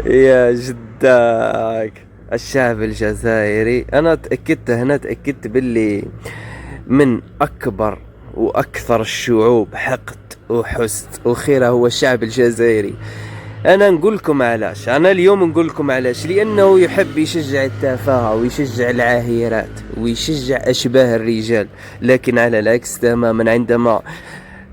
يا جداك الشعب الجزائري، انا تأكدت باللي من اكبر واكثر الشعوب حقد وحسد وخيره هو الشعب الجزائري. انا نقول لكم علاش، انا اليوم نقول لكم علاش، لانه يحب يشجع التفاهه ويشجع العاهرات ويشجع اشباه الرجال. لكن على العكس تماما، عندما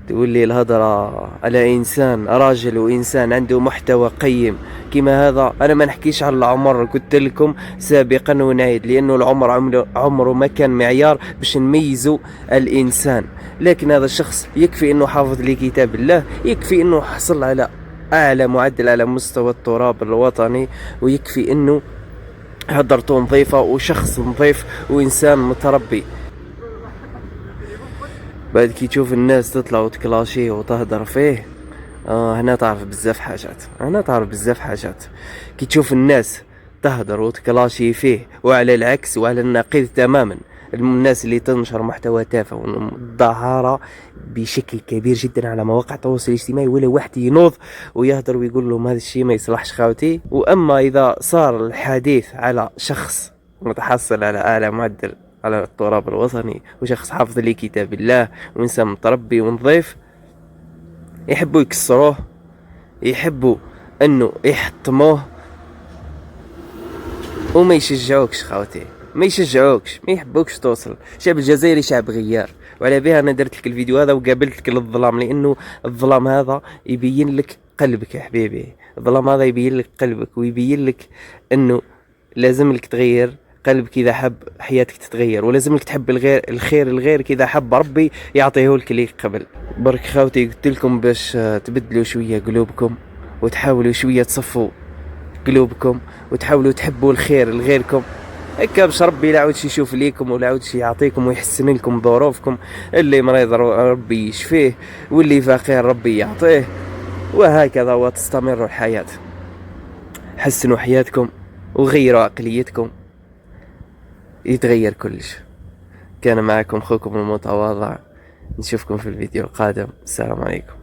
تولي الهضرة على إنسان راجل وإنسان عنده محتوى قيم كما هذا، أنا ما نحكيش على العمر، قلت لكم سابقا ونعيد، لأنه العمر عمره ما كان معيار باش نميزوا الإنسان. لكن هذا الشخص يكفي أنه حافظ لكتاب الله، يكفي أنه حصل على أعلى معدل على مستوى التراب الوطني، ويكفي أنه هدرته نظيفة وشخص نظيف وإنسان متربي. بعد كي تشوف الناس تطلع وتكلاشيه وتهدر فيه، هنا تعرف بزاف حاجات، كي تشوف الناس تهدر وتكلاشي فيه، وعلى العكس وعلى النقيض تماما، الناس اللي تنشر محتوى تافه والظاهرة بشكل كبير جدا على مواقع التواصل الاجتماعي، ولا واحد ينوض ويهدر ويقول لهم هذا الشيء ما يصلحش خاوتي. واما اذا صار الحديث على شخص متحصل على اعلى معدل على التراب الوطني، وشخص حافظ لي كتاب الله وانسان متربي ونظيف، يحبوا يكسروه، يحبوا انه يحطموه، وما يشجعوكش خاوتي، ما يشجعوكش، ما يحبوكش توصل. الشعب الجزائري شعب غيار، وعلى بها انا درت لك الفيديو هذا وقابلت لك الظلام، لانه الظلام هذا يبين لك قلبك يا حبيبي، الظلام هذا يبين لك قلبك ويبين لك انه لازم لك تغير قلبك اذا حب حياتك تتغير، ولازم لك تحب الخير لغيرك اذا حب ربي يعطيه لك اللي قبل. برك خاوتي قلت لكم باش تبدلوا شويه قلوبكم، وتحاولوا شويه تصفوا قلوبكم، وتحاولوا تحبوا الخير لغيركم، هكا باش ربي لا عاودش يشوف ليكم ولا عاودش يعطيكم ويحسن لكم ظروفكم. اللي مريض ربي يشفيه، واللي فقير ربي يعطيه، وهكذا وتستمر الحياة. حسنوا حياتكم وغيروا عقليتكم، يتغير كلش. كان معكم اخوكم المتواضع، نشوفكم في الفيديو القادم، السلام عليكم.